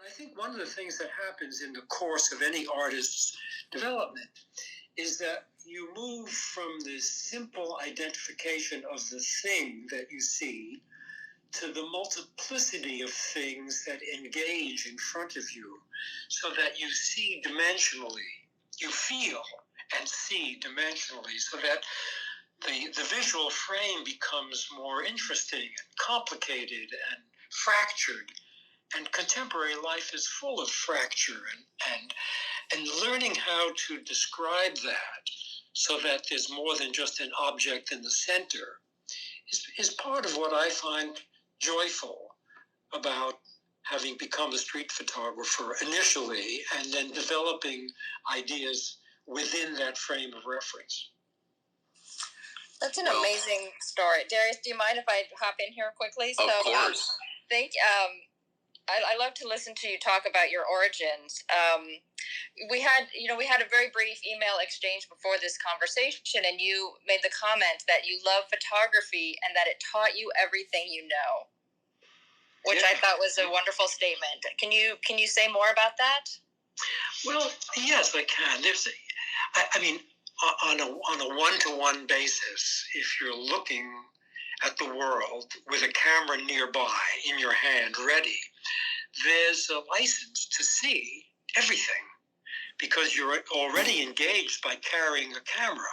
I think one of the things that happens in the course of any artist's development is that you move from this simple identification of the thing that you see to the multiplicity of things that engage in front of you, so that you see dimensionally, you feel and see dimensionally, so that the visual frame becomes more interesting and complicated and fractured. And contemporary life is full of fracture and learning how to describe that so that there's more than just an object in the center is part of what I find joyful about having become a street photographer initially and then developing ideas within that frame of reference. That's an amazing story. Darius, do you mind if I hop in here quickly? Of course. I love to listen to you talk about your origins. We had a very brief email exchange before this conversation, and you made the comment that you love photography and that it taught you everything you know, which I thought was a wonderful statement. Can you say more about that? Well, yes, I can. On a one-to-one basis, if you're looking at the world with a camera nearby in your hand, ready, there's a license to see everything because you're already engaged by carrying a camera.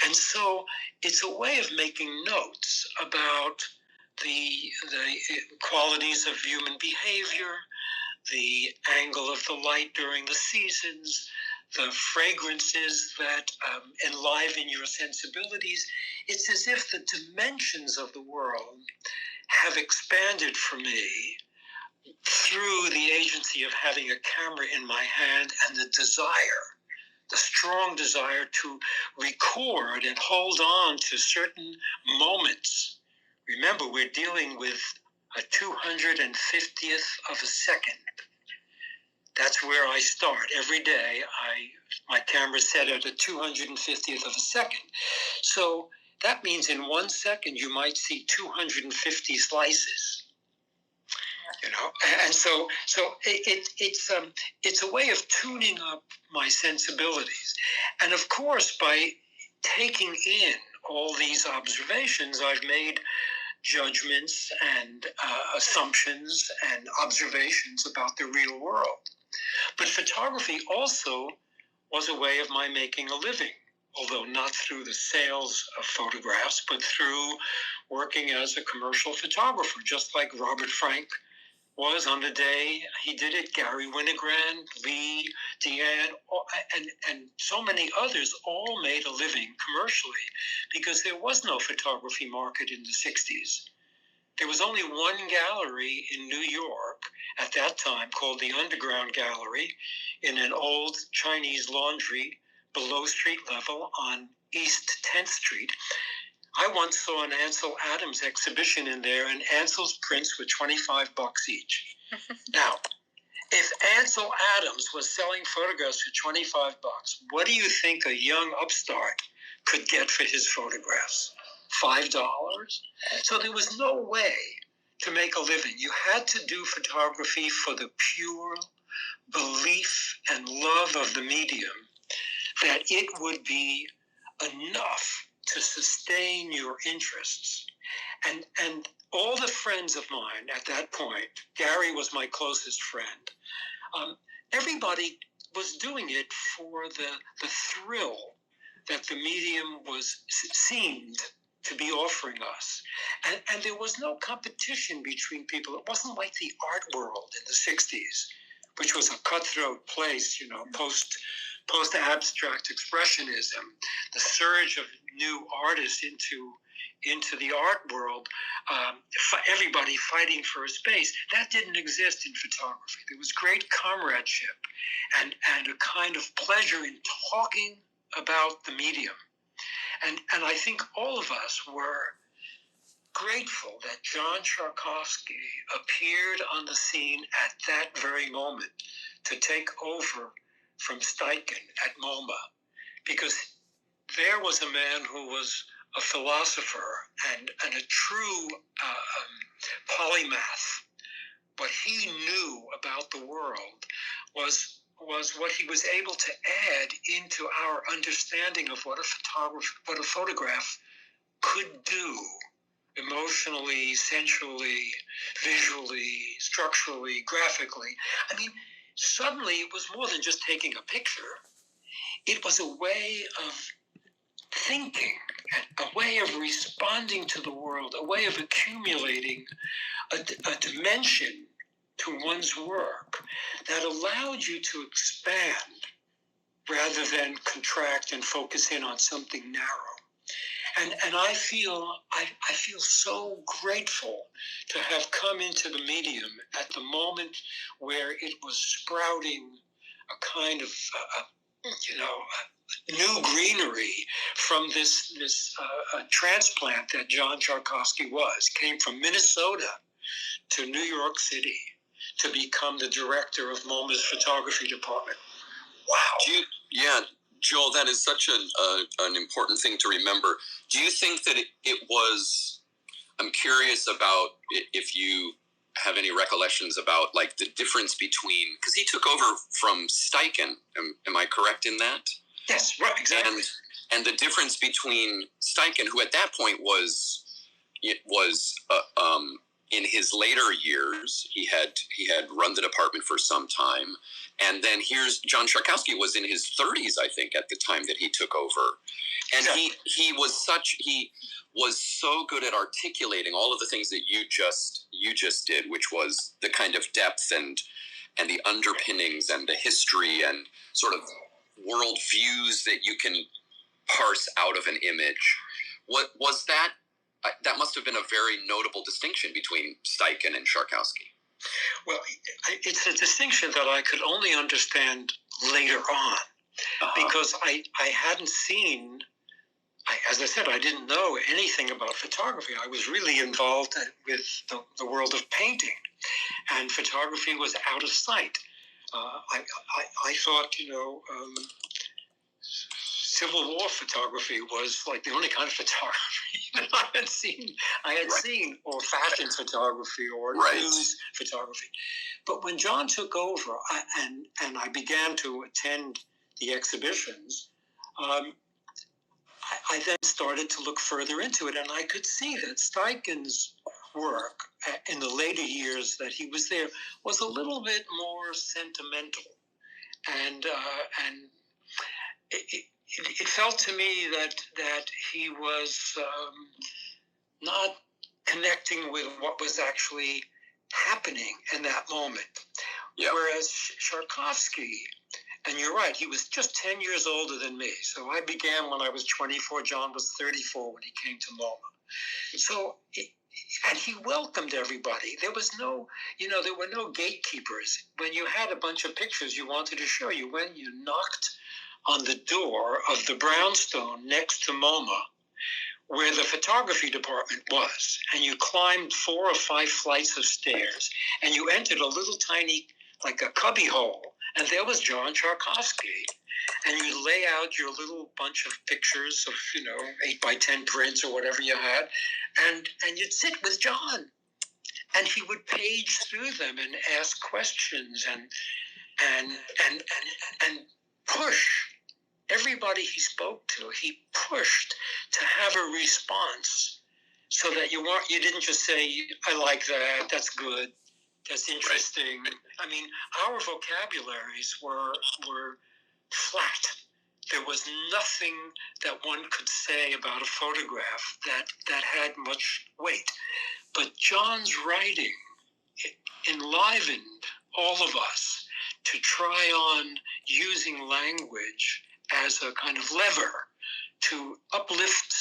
And so it's a way of making notes about the qualities of human behavior, the angle of the light during the seasons, the fragrances that enliven your sensibilities. It's as if the dimensions of the world have expanded for me through the agency of having a camera in my hand and the strong desire to record and hold on to certain moments. Remember, we're dealing with a 250th of a second. That's where I start. Every day, my camera's set at a 250th of a second. So that means in 1 second, you might see 250 slices. And so it's a way of tuning up my sensibilities. And of course, by taking in all these observations, I've made judgments and assumptions and observations about the real world. But photography also was a way of my making a living, although not through the sales of photographs, but through working as a commercial photographer, just like Robert Frank was on the day he did it, Gary Winogrand, Lee, Deanne, and so many others all made a living commercially because there was no photography market in the 60s. There was only one gallery in New York at that time called the Underground Gallery in an old Chinese laundry below street level on East 10th Street. I once saw an Ansel Adams exhibition in there, and Ansel's prints were $25 each. Now, if Ansel Adams was selling photographs for $25, what do you think a young upstart could get for his photographs? $5? So there was no way to make a living. You had to do photography for the pure belief and love of the medium that it would be enough to sustain your interests. And all the friends of mine at that point, Gary was my closest friend, everybody was doing it for the thrill that the medium seemed to be offering us. And there was no competition between people. It wasn't like the art world in the 60s, which was a cutthroat place, post-abstract expressionism, the surge of new artists into the art world, everybody fighting for a space. That didn't exist in photography. There was great comradeship and a kind of pleasure in talking about the medium. And I think all of us were grateful that John Charkovsky appeared on the scene at that very moment to take over from Steichen at MoMA, because there was a man who was a philosopher and a true polymath, what he knew about the world was what he was able to add into our understanding of what a photograph could do emotionally, sensually, visually, structurally, graphically. I mean, suddenly it was more than just taking a picture. It was a way of thinking, a way of responding to the world, a way of accumulating a dimension to one's work that allowed you to expand rather than contract and focus in on something narrow. And I feel so grateful to have come into the medium at the moment where it was sprouting a kind of new greenery from this transplant that John Charkowski came from Minnesota to New York City to become the director of MoMA's photography department. Wow. Joel, that is such an important thing to remember. Do you think that it was, I'm curious about if you have any recollections about like the difference between, because he took over from Steichen, am I correct in that? Yes, right, exactly. And the difference between Steichen, who at that point was in his later years, he had run the department for some time, and then here's John Charkowski was in his 30s, I think, at the time that he took over, and exactly. he was so good at articulating all of the things that you just did, which was the kind of depth and the underpinnings and the history and sort of world views that you can parse out of an image. What was that? That must have been a very notable distinction between Steichen and Charkowski. Well, it's a distinction that I could only understand later on, because I hadn't seen, as I said, I didn't know anything about photography. I was really involved with the world of painting, and photography was out of sight. I thought, Civil War photography was like the only kind of photography that I had seen. Or fashion photography or news photography. But when John took over and I began to attend the exhibitions, I then started to look further into it, and I could see that Steichen's work in the later years that he was there was a little bit more sentimental, and it felt to me that he was not connecting with what was actually happening in that moment. Yeah. Whereas Charkowski, and you're right, he was just 10 years older than me. So I began when I was 24. John was 34 when he came to MoMA. So, and he welcomed everybody. There was no, there were no gatekeepers. When you had a bunch of pictures you wanted to show, you went, you knocked on the door of the brownstone next to MoMA, where the photography department was, and you climbed 4 or 5 flights of stairs, and you entered a little tiny, like a cubby hole, and there was John Charkowski, and you lay out your little bunch of pictures of, 8 by 10 prints or whatever you had, and you'd sit with John, and he would page through them and ask questions and push. Everybody he spoke to, he pushed to have a response, so that you didn't just say, I like that, that's good, that's interesting. Right. I mean, our vocabularies were flat. There was nothing that one could say about a photograph that had much weight. But John's writing enlivened all of us to try on using language as a kind of lever to uplift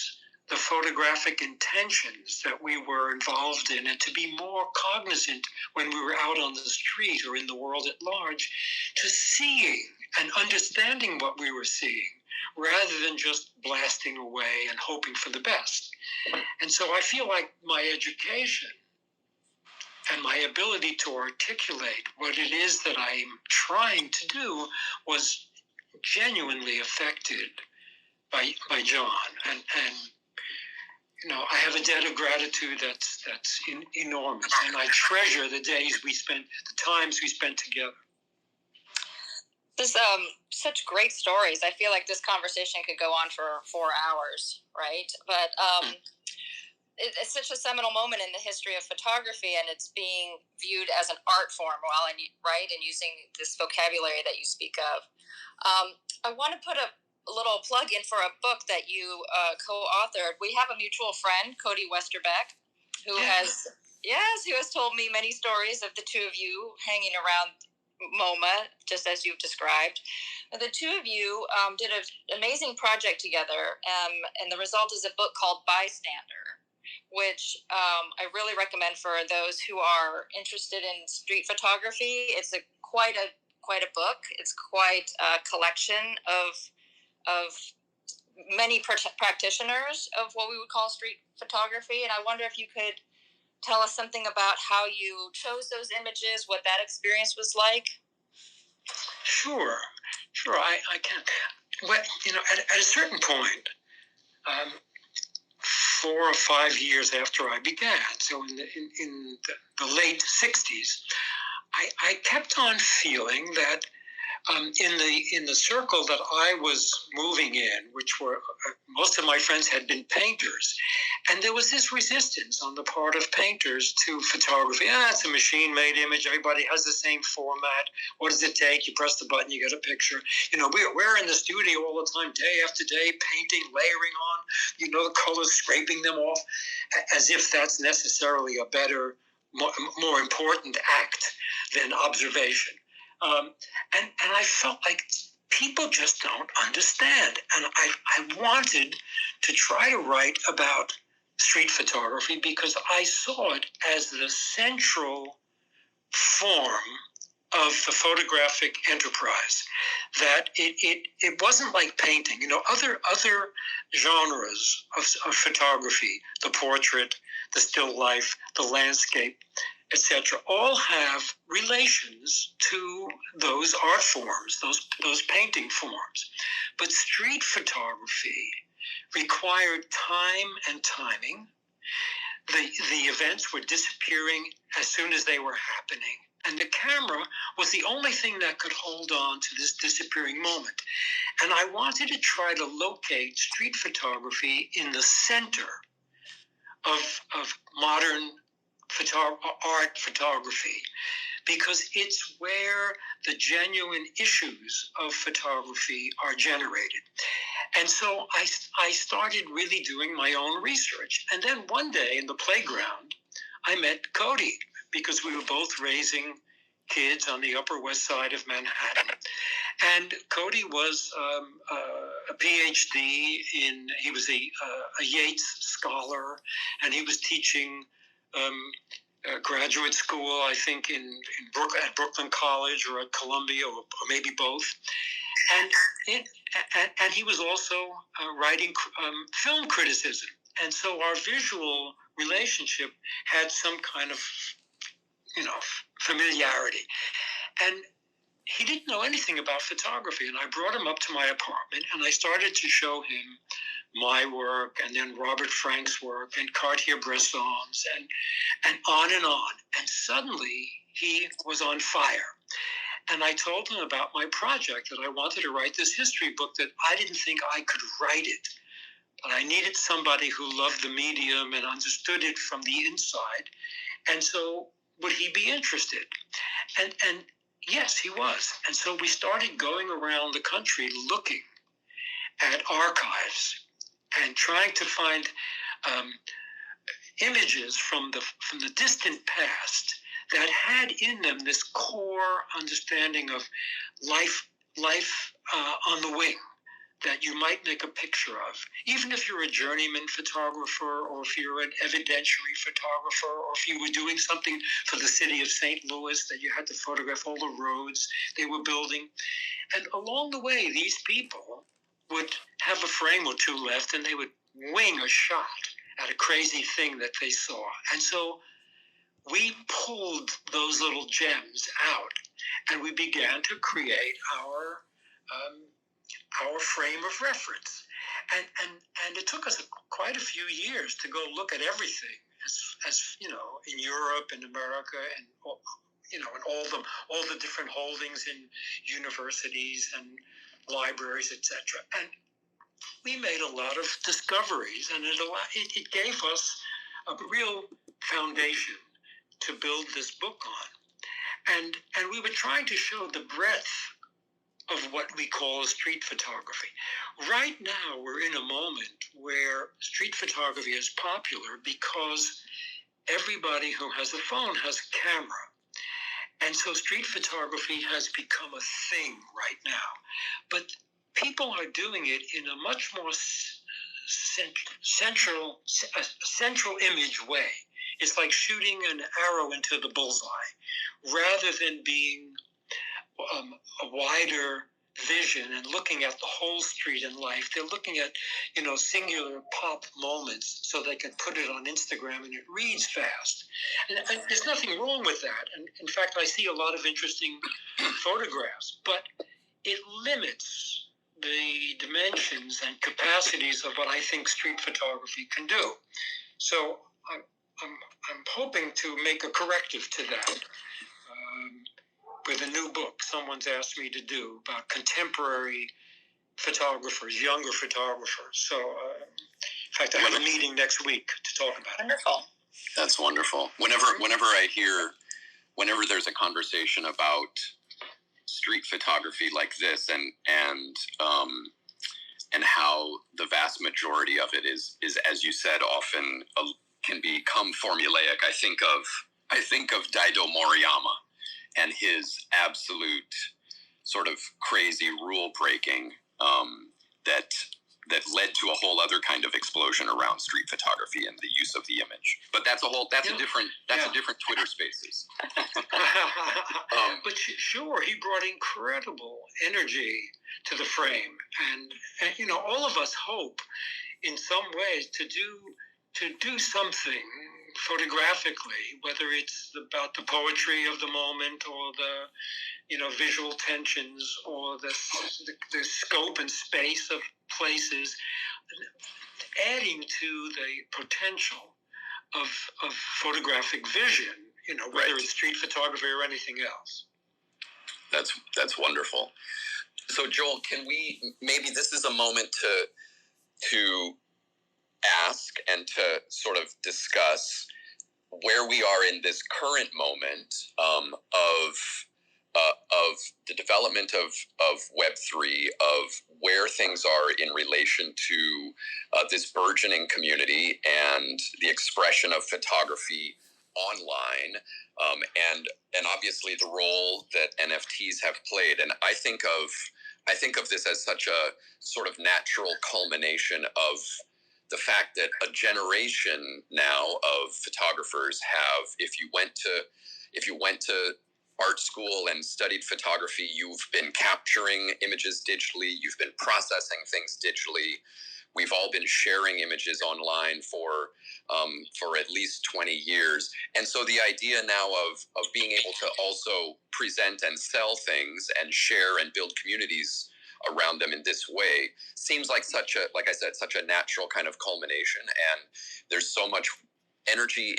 the photographic intentions that we were involved in, and to be more cognizant when we were out on the street or in the world at large, to seeing and understanding what we were seeing, rather than just blasting away and hoping for the best. And so I feel like my education and my ability to articulate what it is that I'm trying to do was genuinely affected by John. And I have a debt of gratitude that's enormous, and I treasure the days the times we spent together. This such great stories. I feel like this conversation could go on for 4 hours, right? But it's such a seminal moment in the history of photography, and it's being viewed as an art form, and using this vocabulary that you speak of. I want to put a little plug in for a book that you co-authored. We have a mutual friend, Cody Westerbeck, who has told me many stories of the two of you hanging around MoMA, just as you've described. The two of you did an amazing project together, and the result is a book called Bystander, which I really recommend for those who are interested in street photography. It's quite a book. It's quite a collection of many practitioners of what we would call street photography. And I wonder if you could tell us something about how you chose those images, what that experience was like. Sure, I can. Well, at a certain point, 4 or 5 years after I began, so in the late 60s, I kept on feeling that in the circle that I was moving in, which were most of my friends had been painters, and there was this resistance on the part of painters to photography. It's a machine-made image. Everybody has the same format. What does it take? You press the button, you get a picture. We're in the studio all the time, day after day, painting, layering on, the colors, scraping them off, as if that's necessarily a better, more important act than observation. And I felt like people just don't understand. And I wanted to try to write about street photography because I saw it as the central form of the photographic enterprise. That it wasn't like painting. Other genres of photography, the portrait, the still life, the landscape, etc., all have relations to those art forms, those painting forms. But street photography required time and timing. The events were disappearing as soon as they were happening. And the camera was the only thing that could hold on to this disappearing moment. And I wanted to try to locate street photography in the center of modern art photography, because it's where the genuine issues of photography are generated. And so I started really doing my own research. And then one day in the playground, I met Cody, because we were both raising kids on the Upper West Side of Manhattan. And Cody was a PhD he was a Yates scholar, and he was teaching graduate school, I think, at Brooklyn College or at Columbia, or maybe both. And he was also writing film criticism. And so our visual relationship had some kind of, familiarity. And he didn't know anything about photography. And I brought him up to my apartment, and I started to show him my work, and then Robert Frank's work, and Cartier-Bresson's, and on and on. And suddenly he was on fire. And I told him about my project, that I wanted to write this history book, that I didn't think I could write it. But I needed somebody who loved the medium and understood it from the inside. And so would he be interested? And yes, he was. And so we started going around the country looking at archives and trying to find images from the distant past that had in them this core understanding of life on the wing that you might make a picture of. Even if you're a journeyman photographer, or if you're an evidentiary photographer, or if you were doing something for the city of St. Louis that you had to photograph all the roads they were building. And along the way, these people would have a frame or two left, and they would wing a shot at a crazy thing that they saw. And so we pulled those little gems out, and we began to create our our frame of reference. And it took us quite a few years to go look at everything, as you know, in Europe and America, and you know, and all the different holdings in universities and libraries, etc. And we made a lot of discoveries, and it gave us a real foundation to build this book on. And we were trying to show the breadth of what we call street photography. Right now, we're in a moment where street photography is popular because everybody who has a phone has a camera. And so street photography has become a thing right now. But people are doing it in a much more central image way. It's like shooting an arrow into the bullseye, rather than being a wider vision and looking at the whole street and life. They're looking at, you know, singular pop moments so they can put it on Instagram and it reads fast. And there's nothing wrong with that. And in fact, I see a lot of interesting photographs, but it limits the dimensions and capacities of what I think street photography can do. So I'm hoping to make a corrective to that. With a new book someone's asked me to do about contemporary photographers, younger photographers. So, in fact, I have a meeting next week to talk about it. Wonderful. That's wonderful. Whenever there's a conversation about street photography like this, and how the vast majority of it is, as you said, often can become formulaic. I think of Daido Moriyama and his absolute sort of crazy rule breaking that led to a whole other kind of explosion around street photography and the use of the image. But that's a different Twitter Spaces. But sure, he brought incredible energy to the frame, and you know, all of us hope in some ways to do something photographically, whether it's about the poetry of the moment or the, you know, visual tensions or the scope and space of places, adding to the potential of photographic vision, you know, whether it's street photography or anything else. That's wonderful. So Joel, can we, maybe this is a moment to ask and to sort of discuss where we are in this current moment of the development of Web3, of where things are in relation to this burgeoning community and the expression of photography online, and obviously the role that NFTs have played. And I think of this as such a sort of natural culmination of the fact that a generation now of photographers have, if you went to art school and studied photography, you've been capturing images digitally, you've been processing things digitally. We've all been sharing images online for at least 20 years. And so the idea now of being able to also present and sell things and share and build communities around them in this way seems like such a natural kind of culmination. And there's so much energy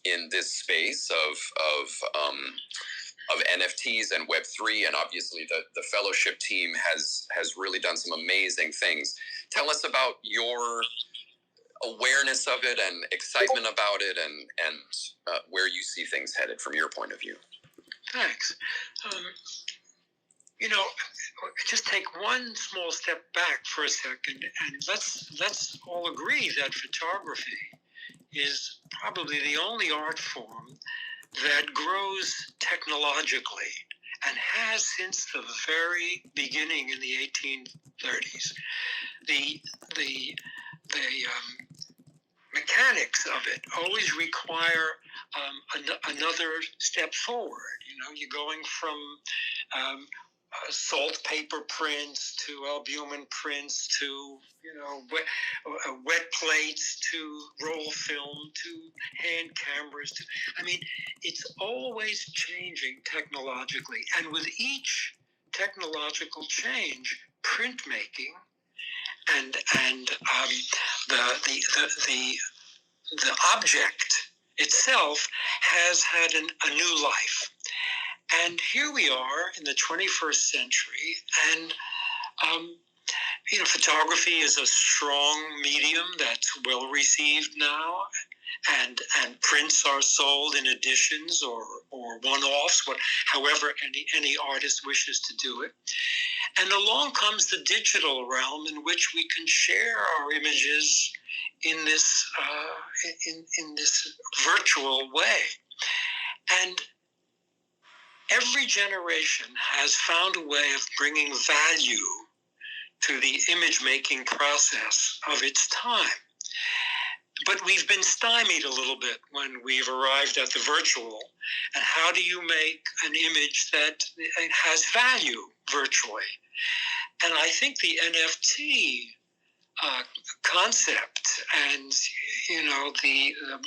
in this space of NFTs and Web3, and obviously the fellowship team has really done some amazing things. Tell us about your awareness of it and excitement about it, and where you see things headed from your point of view. Thanks. You know, just take one small step back for a second, and let's all agree that photography is probably the only art form that grows technologically and has since the very beginning in the 1830s. The mechanics of it always require another step forward. You know, you're going from salt paper prints to albumin prints to, you know, wet plates to roll film to hand cameras to, I mean, it's always changing technologically, and with each technological change printmaking and the object itself has had a new life. And here we are in the 21st century, and photography is a strong medium that's well received now, and prints are sold in editions or one-offs, however any artist wishes to do it. And along comes the digital realm, in which we can share our images in this in this virtual way. And every generation has found a way of bringing value to the image-making process of its time. But we've been stymied a little bit when we've arrived at the virtual. And how do you make an image that has value virtually? And I think the NFT concept and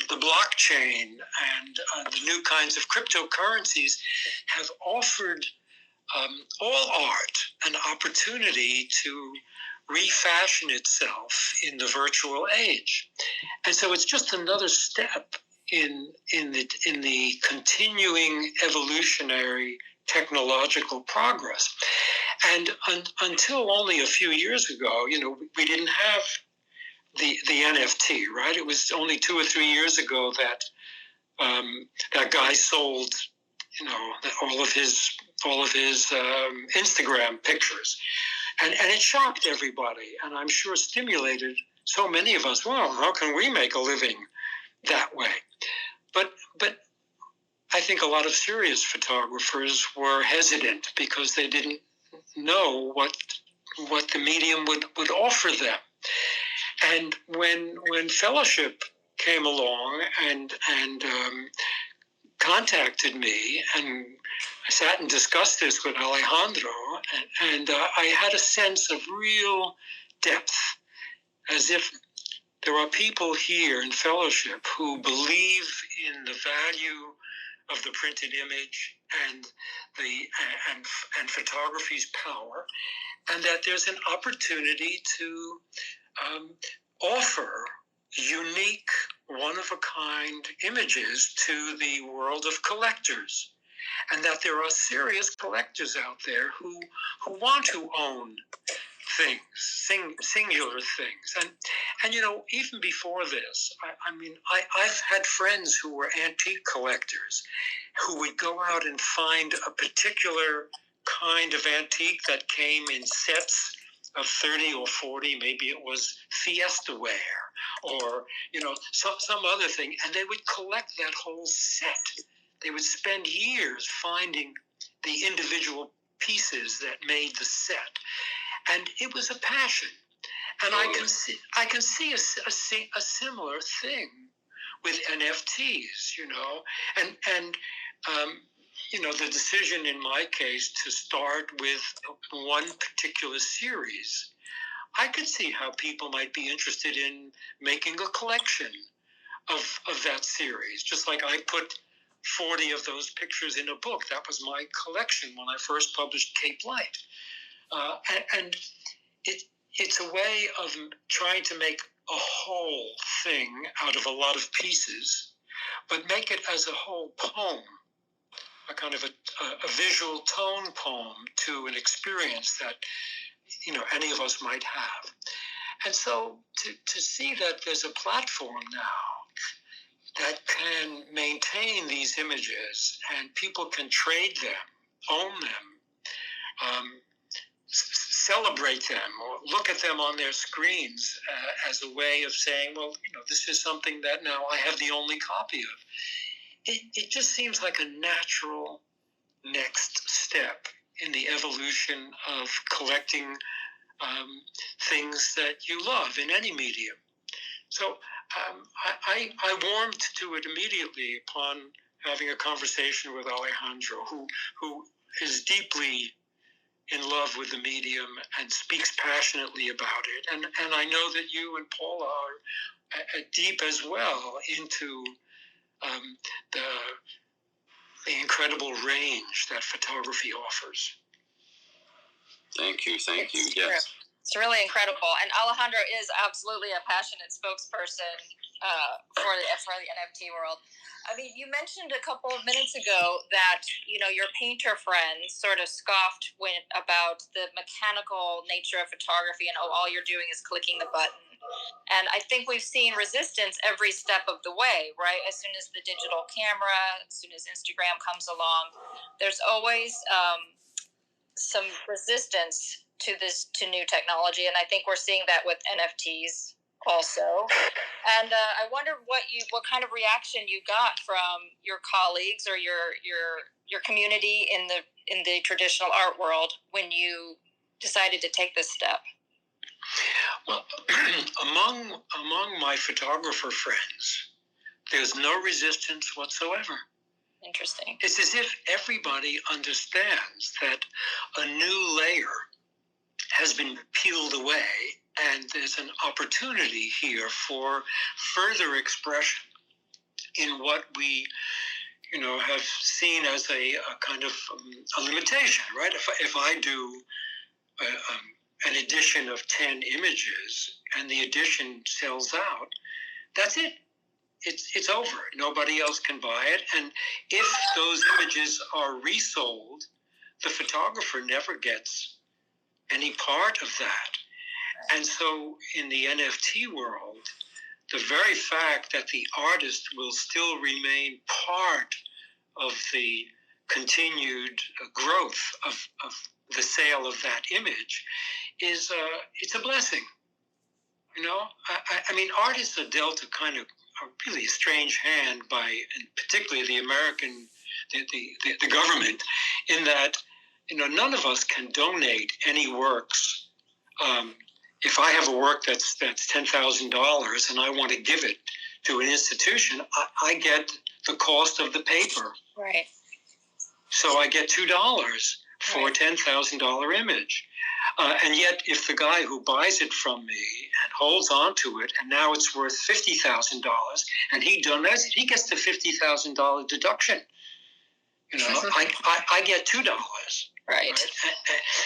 the blockchain and the new kinds of cryptocurrencies have offered all art an opportunity to refashion itself in the virtual age. And so it's just another step in the continuing evolutionary technological progress. And until only a few years ago, we didn't have the NFT, right? It was only 2 or 3 years ago that that guy sold, all of his Instagram pictures, and it shocked everybody, and I'm sure stimulated so many of us. Well, how can we make a living that way? But I think a lot of serious photographers were hesitant because they didn't know what the medium would offer them. And when Fellowship came along and contacted me, and I sat and discussed this with Alejandro, and I had a sense of real depth, as if there are people here in Fellowship who believe in the value of the printed image and photography's power, and that there's an opportunity to offer unique, one-of-a-kind images to the world of collectors, and that there are serious collectors out there who want to own things, singular things. And even before this, I've had friends who were antique collectors who would go out and find a particular kind of antique that came in sets of 30 or 40, maybe it was Fiesta ware or some other thing, and they would collect that whole set. They would spend years finding the individual pieces that made the set, and it was a passion. And I can see a similar thing with NFTs, and the decision in my case to start with one particular series. I could see how people might be interested in making a collection of that series, just like I put 40 of those pictures in a book. That was my collection when I first published Cape Light. And it's a way of trying to make a whole thing out of a lot of pieces, but make it as a whole poem, a kind of a visual tone poem to an experience that any of us might have. And so to see that there's a platform now that can maintain these images and people can trade them, own them, celebrate them, or look at them on their screens as a way of saying, well, this is something that now I have the only copy of. It just seems like a natural next step in the evolution of collecting things that you love in any medium. So I warmed to it immediately upon having a conversation with Alejandro, who is deeply in love with the medium and speaks passionately about it. And I know that you and Paula are deep as well into the incredible range that photography offers. Thank you. It's Yes. true. It's really incredible. And Alejandro is absolutely a passionate spokesperson for the NFT world. I mean, you mentioned a couple of minutes ago that, you know, your painter friends sort of scoffed about the mechanical nature of photography and, oh, all you're doing is clicking the button. And I think we've seen resistance every step of the way, right? As soon as the digital camera, as soon as Instagram comes along, there's always some resistance to new technology, and I think we're seeing that with NFTs also. And I wonder what kind of reaction you got from your colleagues or your community in the traditional art world when you decided to take this step. Well, among my photographer friends, there's no resistance whatsoever. Interesting. It's as if everybody understands that a new layer has been peeled away, and there's an opportunity here for further expression in what we, have seen as a kind of a limitation, right? If I do an edition of 10 images and the edition sells out, that's it. It's over. Nobody else can buy it. And if those images are resold, the photographer never gets any part of that. And so in the NFT world, the very fact that the artist will still remain part of the continued growth of the sale of that image is it's a blessing. I mean, artists are dealt a kind of a really strange hand by, and particularly the American, the government, in that none of us can donate any works. If I have a work that's $10,000 and I want to give it to an institution, I get the cost of the paper. Right. So I get $2 for a $10,000 image. And yet, if the guy who buys it from me and holds on to it, and now it's worth $50,000, and he donates it, he gets the $50,000 deduction. I get $2. Right.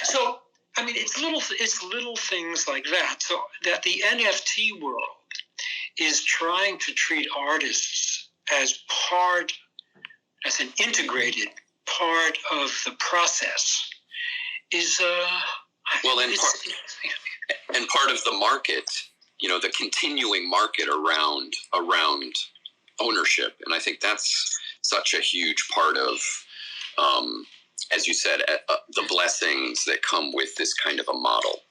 So, I mean, it's little things like that. So that the NFT world is trying to treat artists as an integrated part of the process is well, and part of the market, the continuing market around ownership, and I think that's such a huge part of, as you said, the blessings that come with this kind of a model.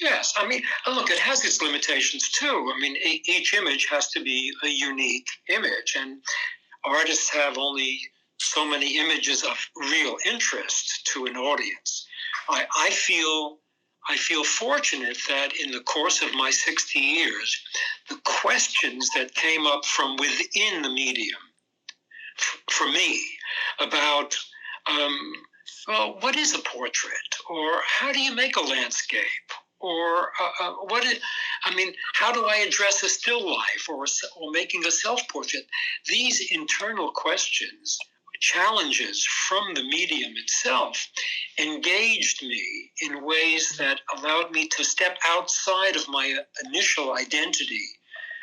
Yes, I mean, look, it has its limitations too. I mean, each image has to be a unique image, and artists have only so many images of real interest to an audience. I feel fortunate that in the course of my 60 years, the questions that came up from within the medium, for me, about, what is a portrait? Or how do you make a landscape? Or how do I address a still life or making a self-portrait? These internal questions, challenges from the medium itself, engaged me in ways that allowed me to step outside of my initial identity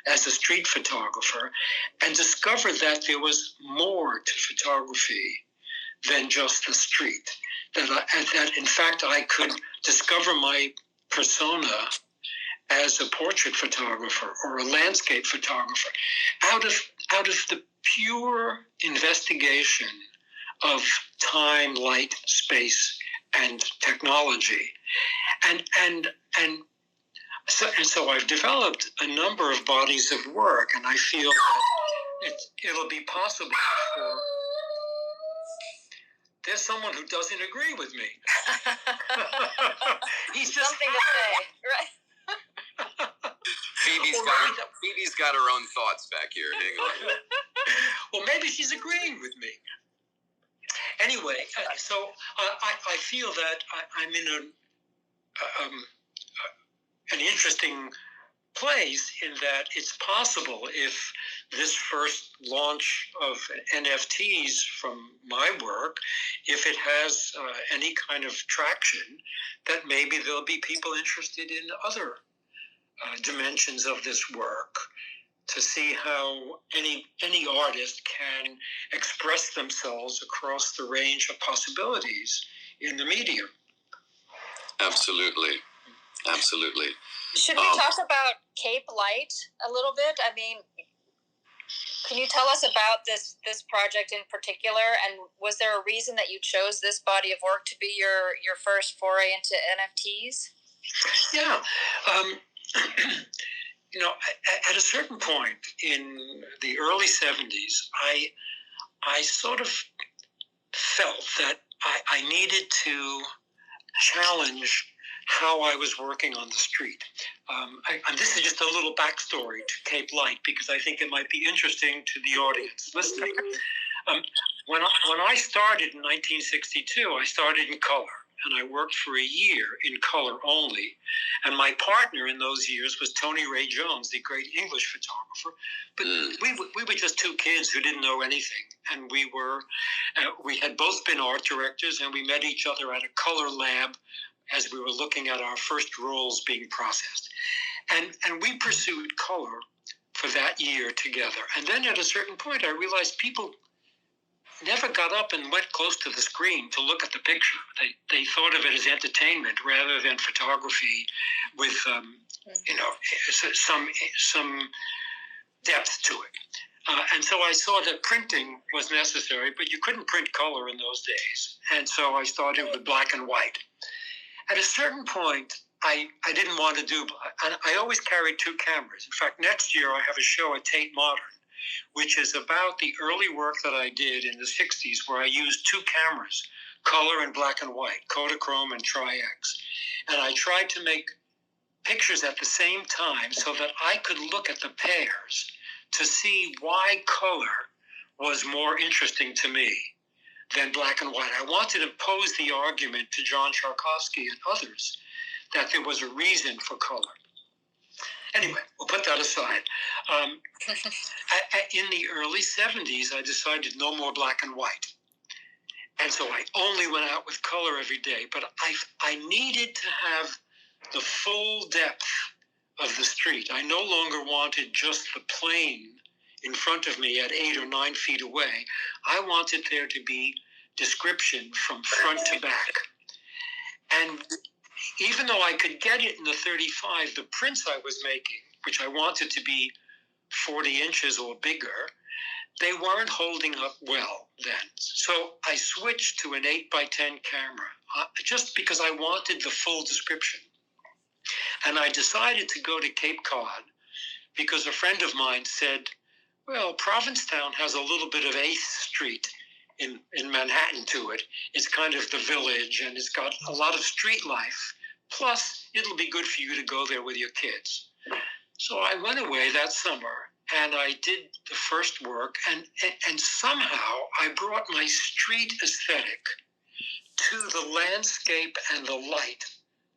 as a street photographer and discover that there was more to photography than just the street. That in fact I could discover my persona as a portrait photographer or a landscape photographer out of the pure investigation of time, light, space, and technology, and so I've developed a number of bodies of work, and I feel that it'll be possible for. There's someone who doesn't agree with me. He's just something to say, right? Phoebe's got her own thoughts back here. Hang on. Well, maybe she's agreeing with me. Anyway, so I feel that I'm in an interesting place in that it's possible if this first launch of NFTs from my work, if it has any kind of traction, that maybe there'll be people interested in other dimensions of this work, to see how any artist can express themselves across the range of possibilities in the medium. Absolutely. Should we talk about Cape Light a little bit? I mean, can you tell us about this project in particular? And was there a reason that you chose this body of work to be your first foray into NFTs? Yeah. At a certain point in the early 70s, I sort of felt that I needed to challenge how I was working on the street. And this is just a little backstory to Cape Light, because I think it might be interesting to the audience listening. When I started in 1962, I started in color, and I worked for a year in color only. And my partner in those years was Tony Ray Jones, the great English photographer. But we were just two kids who didn't know anything. And we had both been art directors, and we met each other at a color lab as we were looking at our first rolls being processed. And we pursued color for that year together. And then at a certain point, I realized people never got up and went close to the screen to look at the picture. They thought of it as entertainment rather than photography with some depth to it. And so I saw that printing was necessary, but you couldn't print color in those days. And so I started with black and white. At a certain point, I didn't want to do, and I always carried two cameras. In fact, next year I have a show at Tate Modern, which is about the early work that I did in the 60s, where I used two cameras, color and black and white, Kodachrome and Tri-X. And I tried to make pictures at the same time so that I could look at the pairs to see why color was more interesting to me than black and white. I wanted to pose the argument to John Tchaikovsky and others that there was a reason for color. Anyway, we'll put that aside. In the early 70s, I decided no more black and white. And so I only went out with color every day. But I needed to have the full depth of the street. I no longer wanted just the plane in front of me at 8 or 9 feet away. I wanted there to be description from front to back. And even though I could get it in the 35, the prints I was making, which I wanted to be 40 inches or bigger, they weren't holding up well then. So I switched to an 8x10 camera just because I wanted the full description. And I decided to go to Cape Cod because a friend of mine said, well, Provincetown has a little bit of 8th Street in Manhattan to it. It's kind of the village, and it's got a lot of street life. Plus, it'll be good for you to go there with your kids. So I went away that summer, and I did the first work, and somehow I brought my street aesthetic to the landscape and the light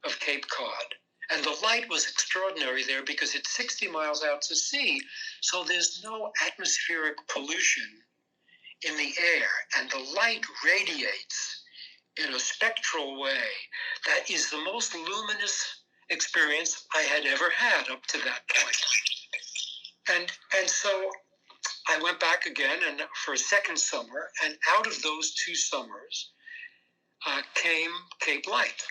of Cape Cod. And the light was extraordinary there because it's 60 miles out to sea, so there's no atmospheric pollution in the air, and the light radiates in a spectral way that is the most luminous experience I had ever had up to that point. And so I went back again and for a second summer, and out of those 2 summers came Cape Light.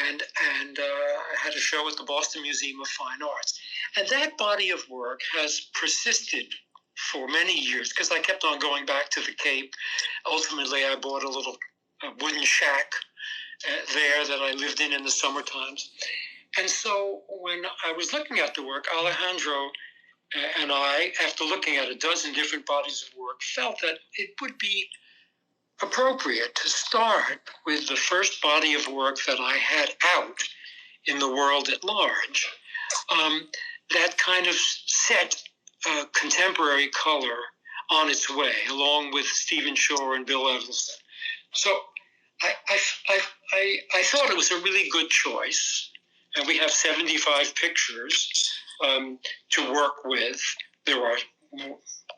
And I had a show at the Boston Museum of Fine Arts. And that body of work has persisted for many years because I kept on going back to the Cape. Ultimately, I bought a little wooden shack there that I lived in the summer times. And so when I was looking at the work, Alejandro and I, after looking at a dozen different bodies of work, felt that it would be appropriate to start with the first body of work that I had out in the world at large that kind of set contemporary color on its way, along with Stephen Shore and Bill Evelston. So I thought it was a really good choice, and we have 75 pictures to work with. There are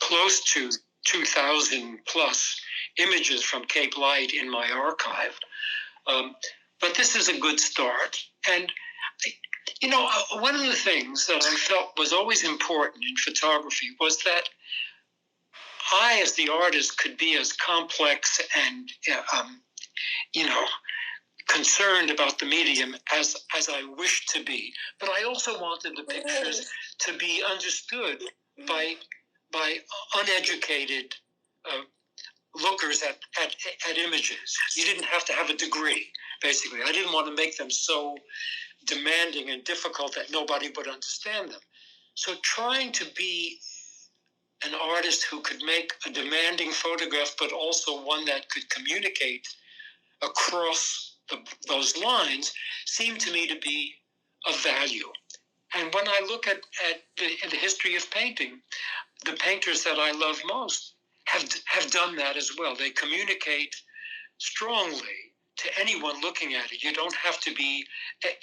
close to 2,000 plus images from Cape Light in my archive. But this is a good start. And, one of the things that I felt was always important in photography was that I, as the artist, could be as complex and, concerned about the medium as I wished to be. But I also wanted the pictures to be understood by uneducated lookers at images. You didn't have to have a degree, basically. I didn't want to make them so demanding and difficult that nobody would understand them. So trying to be an artist who could make a demanding photograph, but also one that could communicate across those lines, seemed to me to be of value. And when I look at the history of painting, the painters that I love most have done that as well. They communicate strongly to anyone looking at it. You don't have to be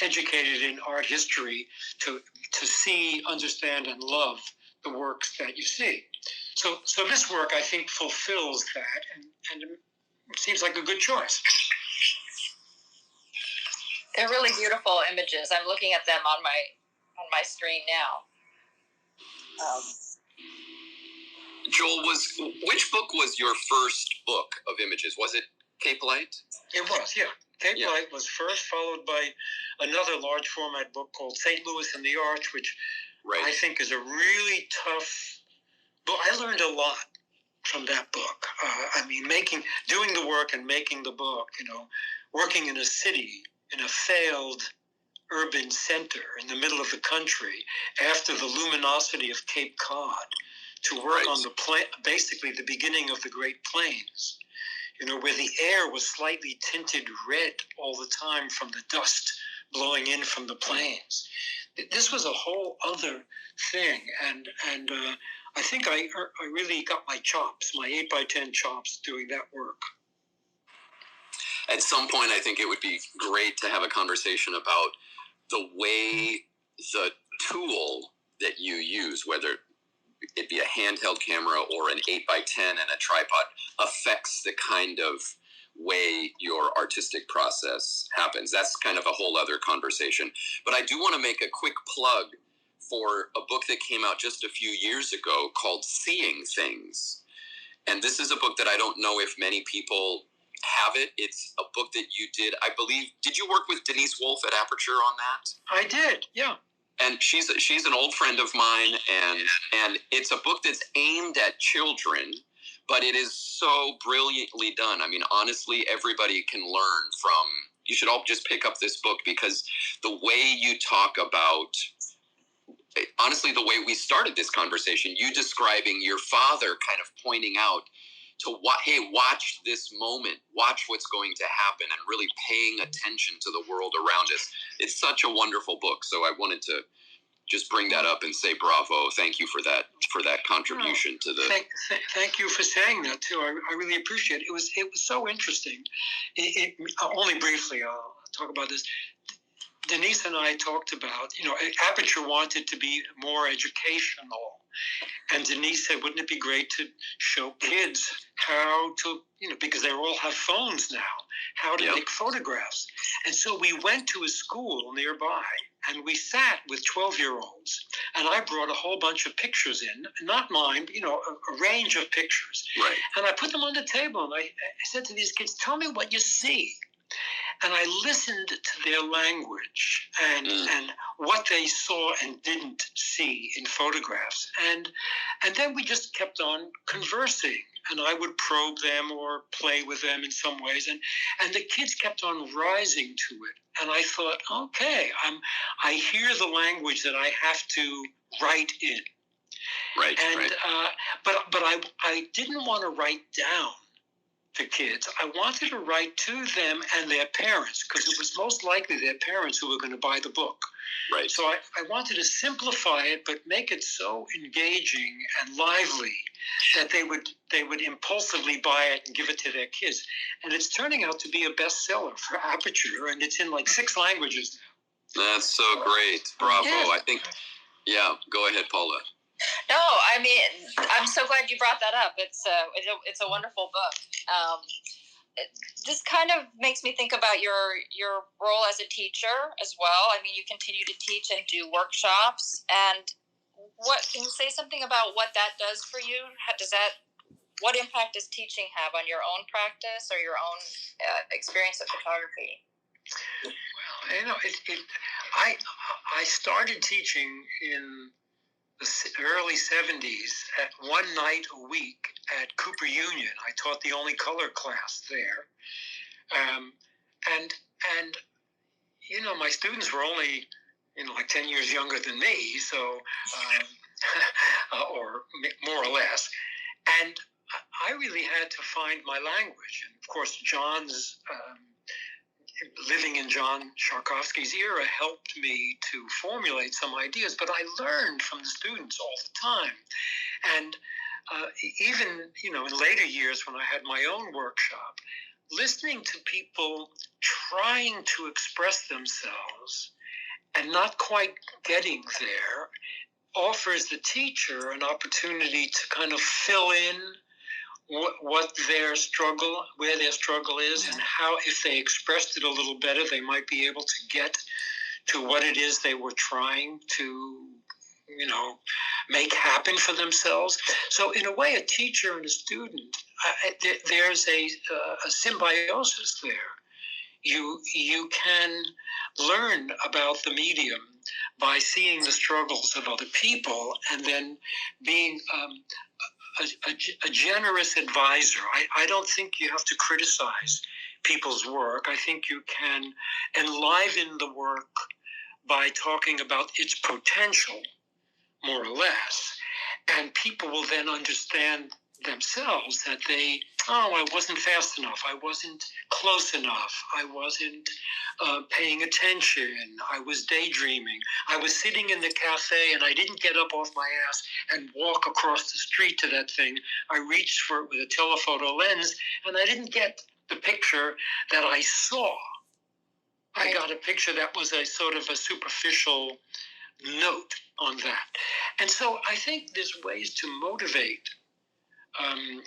educated in art history to see, understand, and love the works that you see. So this work, I think, fulfills that, and it seems like a good choice. They're really beautiful images. I'm looking at them on my screen now. Joel, which book was your first book of images? Was it Cape Light? It was, yeah. Cape Light was first, followed by another large format book called St. Louis and the Arch, which I think is a really tough book. I learned a lot from that book. Doing the work and making the book, working in a city, in a failed urban center in the middle of the country after the luminosity of Cape Cod, to work on basically the beginning of the Great Plains, where the air was slightly tinted red all the time from the dust blowing in from the plains. This was a whole other thing, and I think I really got my chops, my 8x10 chops, doing that work. At some point, I think it would be great to have a conversation about the way the tool that you use, whether it be a handheld camera or an 8x10 and a tripod, affects the kind of way your artistic process happens. That's kind of a whole other conversation. But I do want to make a quick plug for a book that came out just a few years ago called Seeing Things. And this is a book that I don't know if many people have it. It's a book that you did, I believe. Did you work with Denise Wolfe at Aperture on that? I did, yeah. And she's an old friend of mine, and it's a book that's aimed at children, but it is so brilliantly done. I mean, honestly, everybody can learn from. You should all just pick up this book, because the way you talk about, honestly, the way we started this conversation, you describing your father kind of pointing out to hey, watch this moment, watch what's going to happen, and really paying attention to the world around us. It's such a wonderful book. So I wanted to just bring that up and say bravo. Thank you for that contribution to the. Thank you for saying that too. I really appreciate it. It was so interesting. Only briefly, I'll talk about this. Denise and I talked about, Aperture wanted to be more educational. And Denise said, wouldn't it be great to show kids how to, because they all have phones now, how to make photographs. And so we went to a school nearby, and we sat with 12-year-olds. And I brought a whole bunch of pictures in, not mine, a range of pictures. Right. And I put them on the table, and I said to these kids, tell me what you see. And I listened to their language and what they saw and didn't see in photographs. And then we just kept on conversing. And I would probe them or play with them in some ways. And the kids kept on rising to it. And I thought, okay, I hear the language that I have to write in. Right. And right. But I didn't want to write down the kids. I wanted to write to them and their parents, because it was most likely their parents who were going to buy the book. Right. So I wanted to simplify it, but make it so engaging and lively that they would impulsively buy it and give it to their kids. And it's turning out to be a bestseller for Aperture, and it's in like 6 languages now. That's so great. Bravo. Yeah. I think Yeah, go ahead, Paula. No, I mean, I'm so glad you brought that up. It's a wonderful book. This kind of makes me think about your role as a teacher as well. I mean, you continue to teach and do workshops, and what can you say something about what that does for you? What impact does teaching have on your own practice or your own experience of photography? Well, I started teaching in the early 70s at one night a week at Cooper Union. I taught the only color class there. And my students were only, like 10 years younger than me, so, or more or less. And I really had to find my language. And of course, John's, living in John Sharkovsky's era helped me to formulate some ideas, but I learned from the students all the time. And even, in later years when I had my own workshop, listening to people trying to express themselves and not quite getting there offers the teacher an opportunity to kind of fill in where their struggle is, and how, if they expressed it a little better, they might be able to get to what it is they were trying to, make happen for themselves. So in a way, a teacher and a student, there's a symbiosis there. You can learn about the medium by seeing the struggles of other people, and then being a generous advisor. I don't think you have to criticize people's work. I think you can enliven the work by talking about its potential, more or less. And people will then understand themselves that I wasn't fast enough, I wasn't close enough, I wasn't paying attention, I was daydreaming, I was sitting in the cafe and I didn't get up off my ass and walk across the street to that thing. I reached for it with a telephoto lens and I didn't get the picture that I saw. I got a picture that was a sort of a superficial note on that. And so I think there's ways to motivate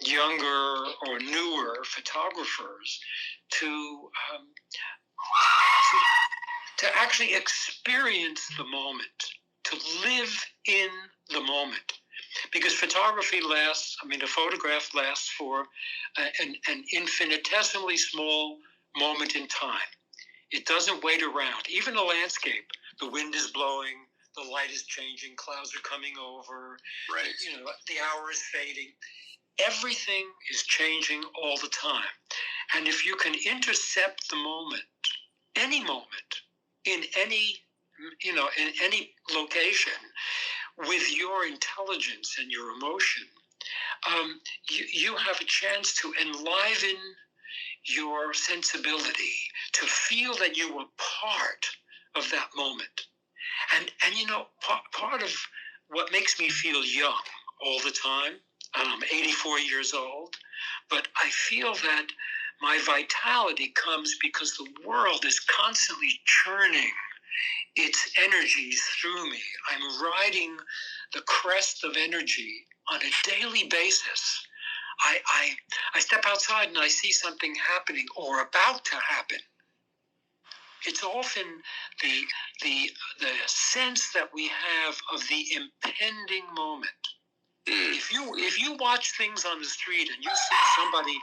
younger or newer photographers to actually experience the moment, to live in the moment. Because photography a photograph lasts for an infinitesimally small moment in time. It doesn't wait around. Even a landscape, the wind is blowing, the light is changing, clouds are coming over, right. The hour is fading. Everything is changing all the time. And if you can intercept the moment, any moment, in any location, with your intelligence and your emotion, you have a chance to enliven your sensibility, to feel that you were part of that moment. And part of what makes me feel young all the time, I'm 84 years old, but I feel that my vitality comes because the world is constantly churning its energies through me. I'm riding the crest of energy on a daily basis. I step outside and I see something happening or about to happen. It's often the sense that we have of the impending moment. If you watch things on the street and you see somebody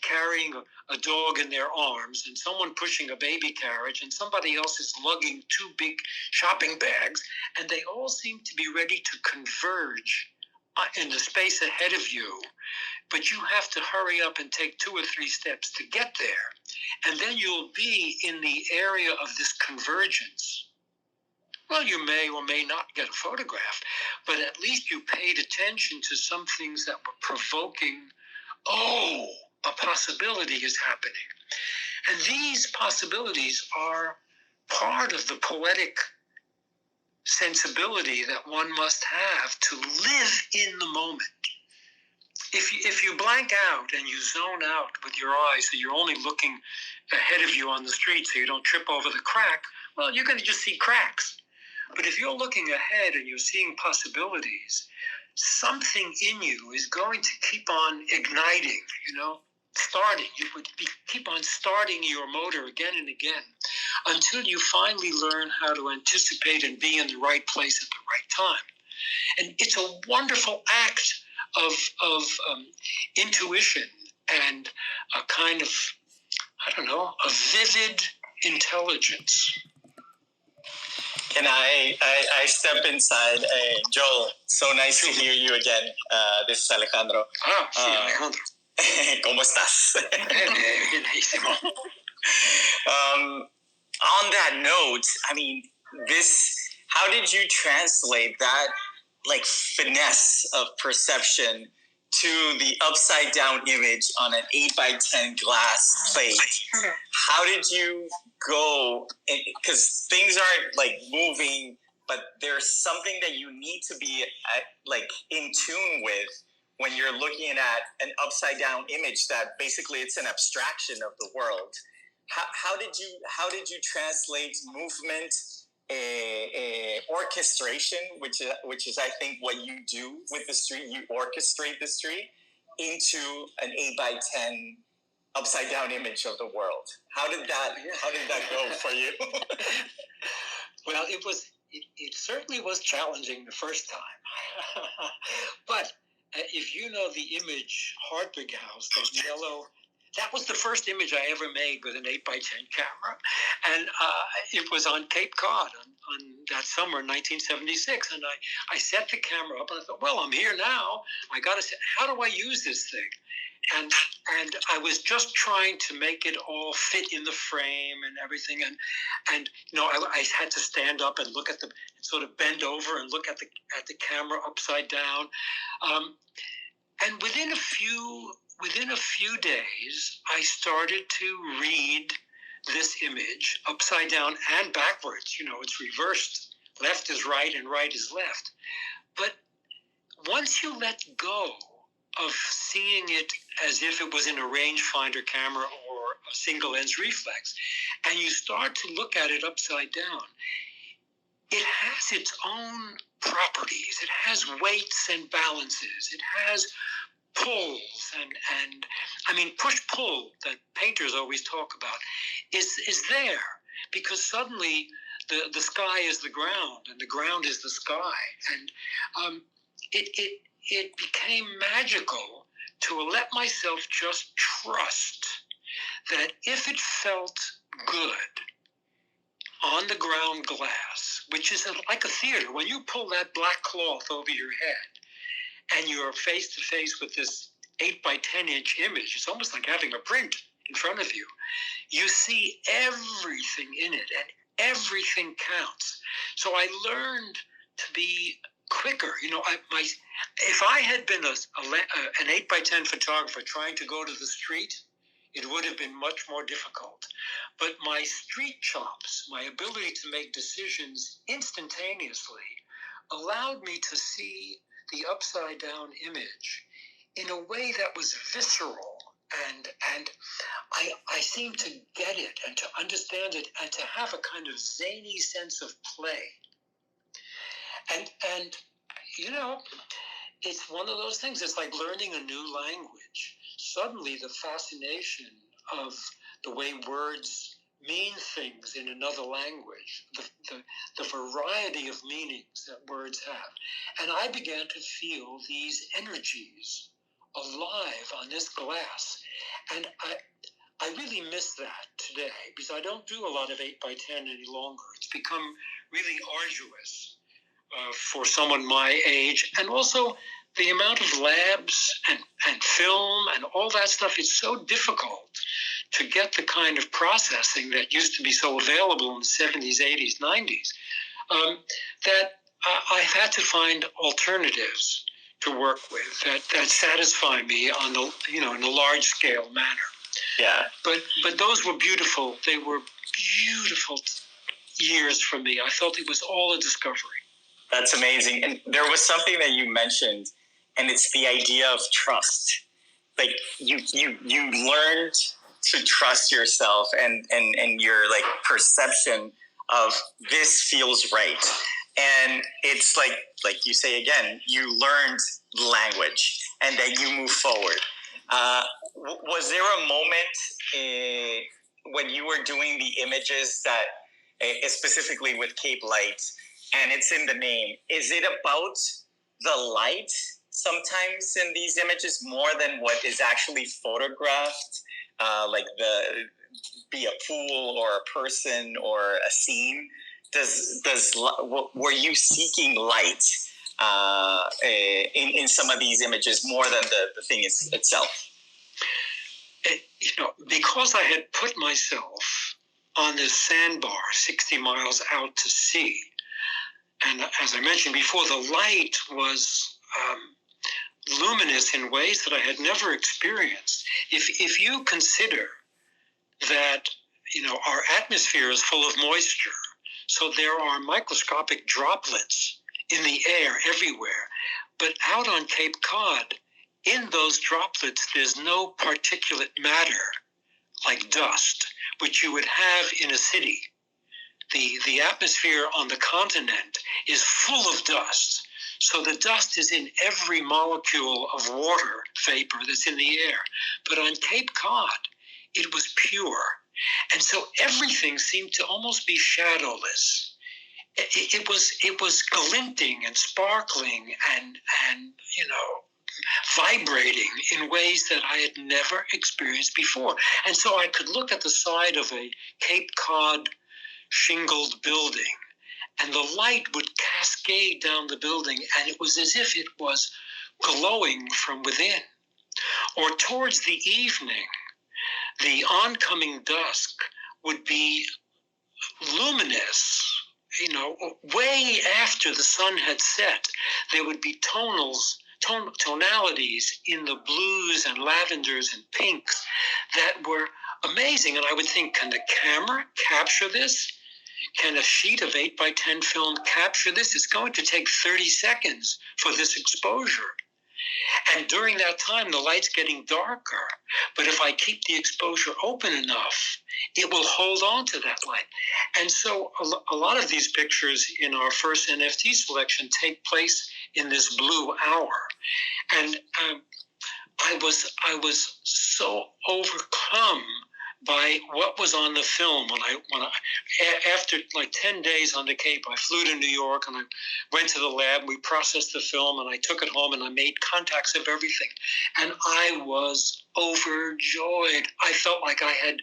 carrying a dog in their arms and someone pushing a baby carriage and somebody else is lugging two big shopping bags, and they all seem to be ready to converge in the space ahead of you, but you have to hurry up and take 2 or 3 steps to get there, and then you'll be in the area of this convergence. Well, you may or may not get a photograph, but at least you paid attention to some things that were provoking, a possibility is happening. And these possibilities are part of the poetic sensibility that one must have to live in the moment. If you blank out and you zone out with your eyes, so you're only looking ahead of you on the street so you don't trip over the crack, well, you're going to just see cracks. But if you're looking ahead and you're seeing possibilities, something in you is going to keep on igniting, starting. You would keep on starting your motor again and again until you finally learn how to anticipate and be in the right place at the right time. And it's a wonderful act of intuition and a kind of, a vivid intelligence. Can I step inside? Joel, so nice to hear you again. This is Alejandro. Sí, Alejandro. ¿Cómo estás? Bienísimo. On that note, how did you translate that finesse of perception to the upside down image on an 8x10 glass plate? How did you go? Because things aren't moving, but there's something that you need to be in tune with when you're looking at an upside down image that basically it's an abstraction of the world. How did you translate movement, orchestration, which is I think what you do with the street? You orchestrate the street into an 8x10 upside down image of the world. How did that go for you? Well, it certainly was challenging the first time, but if you know the image Hartwig House, that yellow. That was the first image I ever made with an 8x10 camera, and it was on Cape Cod on that summer, 1976. And I set the camera up, and I thought, well, I'm here now. I got to say, how do I use this thing? And I was just trying to make it all fit in the frame and everything. And I had to stand up and look at sort of bend over and look at the camera upside down. And within a few days, I started to read this image upside down and backwards. It's reversed. Left is right and right is left. But once you let go of seeing it as if it was in a rangefinder camera or a single lens reflex, and you start to look at it upside down, it has its own properties. It has weights and balances. It has pulls and push-pull that painters always talk about is there, because suddenly the sky is the ground and the ground is the sky, and it became magical to let myself just trust that if it felt good on the ground glass, which is like a theater, when you pull that black cloth over your head and you're face to face with this 8x10 inch image, it's almost like having a print in front of you. You see everything in it, and everything counts. So I learned to be quicker. If I had been an 8x10 photographer trying to go to the street, it would have been much more difficult. But my street chops, my ability to make decisions instantaneously, allowed me to see the upside down image in a way that was visceral, and I seemed to get it and to understand it and to have a kind of zany sense of play. And it's one of those things. It's like learning a new language. Suddenly the fascination of the way words mean things in another language, the variety of meanings that words have. And I began to feel these energies alive on this glass. And I really miss that today, because I don't do a lot of 8x10 any longer. It's become really arduous for someone my age. And also the amount of labs and film and all that stuff is so difficult to get the kind of processing that used to be so available in the 70s, 80s, 90s, that I've had to find alternatives to work with that satisfy me on the in a large scale manner. Yeah. But those were beautiful. They were beautiful years for me. I felt it was all a discovery. That's amazing. And there was something that you mentioned, and it's the idea of trust. Like you learned to trust yourself and your perception of this feels right. And it's like you say again, you learned language and then you move forward. Was there a moment when you were doing the images that, specifically with Cape Light, and it's in the name, is it about the light sometimes in these images more than what is actually photographed? Like be a pool or a person or a scene? Were you seeking light in some of these images more than the thing itself? Because I had put myself on this sandbar 60 miles out to sea, and as I mentioned before, the light was luminous in ways that I had never experienced. If you consider that, our atmosphere is full of moisture, so there are microscopic droplets in the air everywhere. But out on Cape Cod, in those droplets, there's no particulate matter like dust, which you would have in a city. The atmosphere on the continent is full of dust. So the dust is in every molecule of water vapor that's in the air. But on Cape Cod, it was pure. And so everything seemed to almost be shadowless. It was glinting and sparkling and vibrating in ways that I had never experienced before. And so I could look at the side of a Cape Cod shingled building, and the light would cascade down the building, and it was as if it was glowing from within. Or towards the evening, the oncoming dusk would be luminous, way after the sun had set. There would be tonalities in the blues and lavenders and pinks that were amazing. And I would think, can the camera capture this? Can a sheet of 8x10 film capture this? It's going to take 30 seconds for this exposure. And during that time, the light's getting darker. But if I keep the exposure open enough, it will hold on to that light. And so a lot of these pictures in our first NFT selection take place in this blue hour. And I was so overcome by what was on the film when I after like 10 days on the Cape, I flew to New York and I went to the lab. We processed the film and I took it home and I made contacts of everything, and I was overjoyed. I felt like I had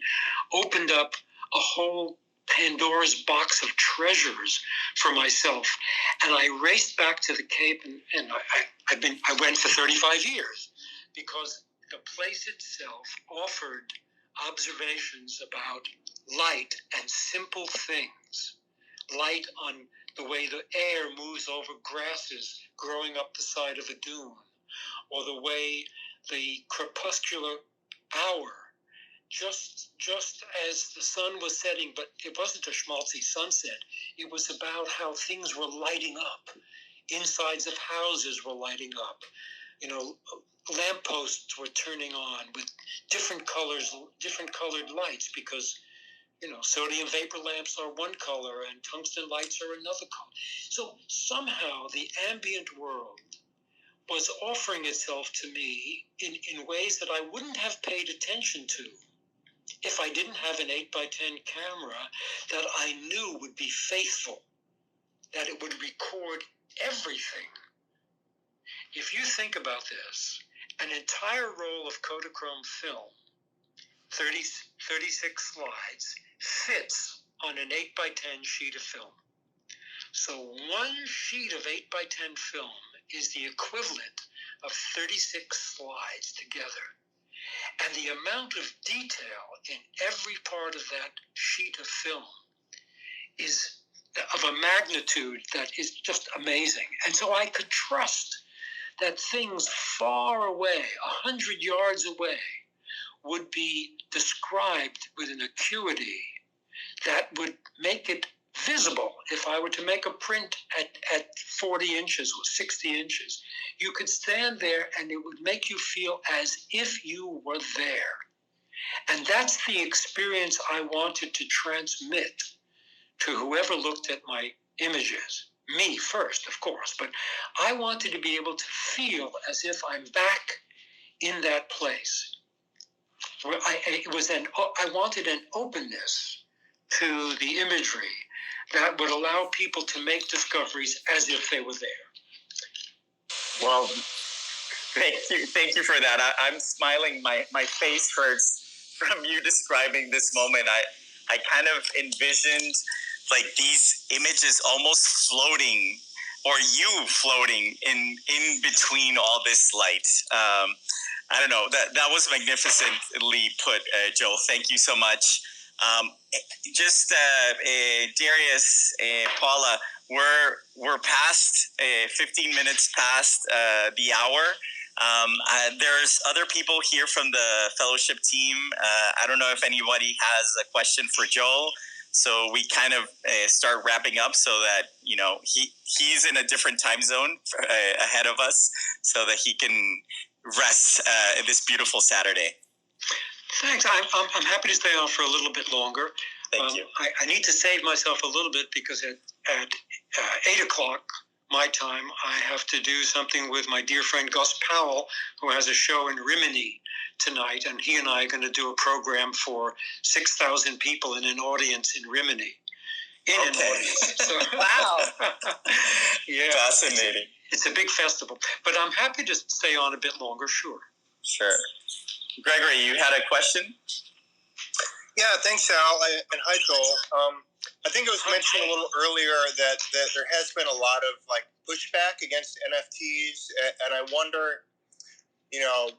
opened up a whole Pandora's box of treasures for myself, and I raced back to the Cape, and I went for 35 years because the place itself offered observations about light and simple things. Light on the way the air moves over grasses growing up the side of a dune, or the way the crepuscular hour, just as the sun was setting, but it wasn't a schmaltzy sunset. It was about how things were lighting up. Insides of houses were lighting up. Lampposts were turning on with different colored lights because, sodium vapor lamps are one color and tungsten lights are another color. So somehow the ambient world was offering itself to me in ways that I wouldn't have paid attention to if I didn't have an 8x10 camera that I knew would be faithful, that it would record everything. If you think about this, an entire roll of Kodachrome film, 36 slides, fits on an 8x10 sheet of film. So one sheet of 8x10 film is the equivalent of 36 slides together. And the amount of detail in every part of that sheet of film is of a magnitude that is just amazing. And so I could trust that things far away, 100 yards away, would be described with an acuity that would make it visible. If I were to make a print at 40 inches or 60 inches, you could stand there and it would make you feel as if you were there. And that's the experience I wanted to transmit to whoever looked at my images. me first, of course, but I wanted to be able to feel as if I'm back in that place. Where I wanted an openness to the imagery that would allow people to make discoveries as if they were there. Well, thank you for that. I'm smiling. My face hurts from you describing this moment. I kind of envisioned like these images almost floating, or you floating in between all this light. I don't know. That was magnificently put, Joel. Thank you so much. Darius, Paula, we're past 15 minutes past the hour. There's other people here from the fellowship team. I don't know if anybody has a question for Joel. So we kind of start wrapping up so that, you know, he's in a different time zone ahead of us so that he can rest this beautiful Saturday. Thanks. I'm happy to stay on for a little bit longer. Thank you. I need to save myself a little bit because at 8 o'clock my time, I have to do something with my dear friend Gus Powell, who has a show in Rimini tonight, and he and I are going to do a program for 6,000 people in an audience in Rimini. An audience. So, wow. Yeah. Fascinating. It's a big festival, but I'm happy to stay on a bit longer, sure. Sure. Gregory, you had a question? Yeah, thanks, Al. And hi, Joel. I think it was mentioned a little earlier that there has been a lot of like pushback against NFTs, and I wonder, you know,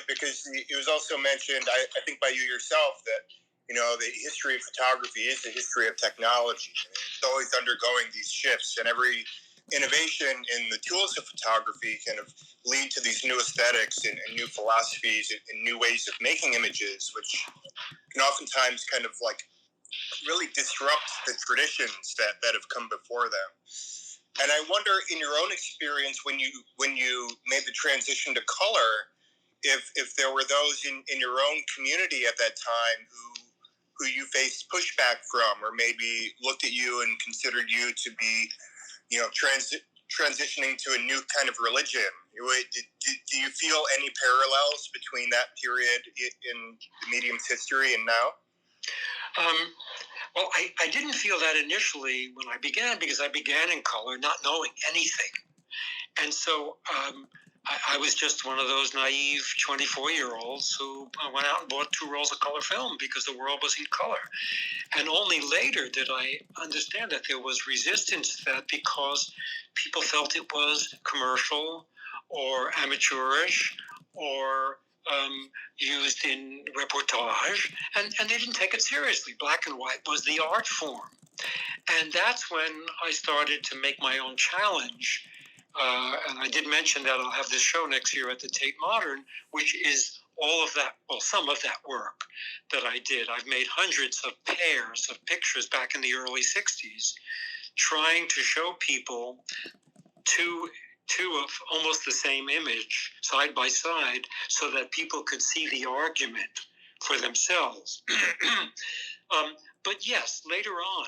because it was also mentioned, I think by you yourself, that, you know, the history of photography is the history of technology. It's always undergoing these shifts, and every innovation in the tools of photography kind of lead to these new aesthetics and new philosophies and new ways of making images, which can oftentimes kind of like really disrupt the traditions that have come before them. And I wonder, in your own experience, when you made the transition to color, if there were those in your own community at that time who you faced pushback from, or maybe looked at you and considered you to be, you know, transitioning to a new kind of religion. Do you feel any parallels between that period in the medium's history and now? Well, I didn't feel that initially when I began, because I began in color not knowing anything. And so I was just one of those naive 24-year-olds who went out and bought 2 rolls of color film because the world was in color. And only later did I understand that there was resistance to that because people felt it was commercial or amateurish or used in reportage, and they didn't take it seriously. Black and white was the art form. And that's when I started to make my own challenge. And I did mention that I'll have this show next year at the Tate Modern, which is all of that, well, some of that work that I did. I've made hundreds of pairs of pictures back in the early 60s, trying to show people two of almost the same image side by side so that people could see the argument for themselves. But yes, later on,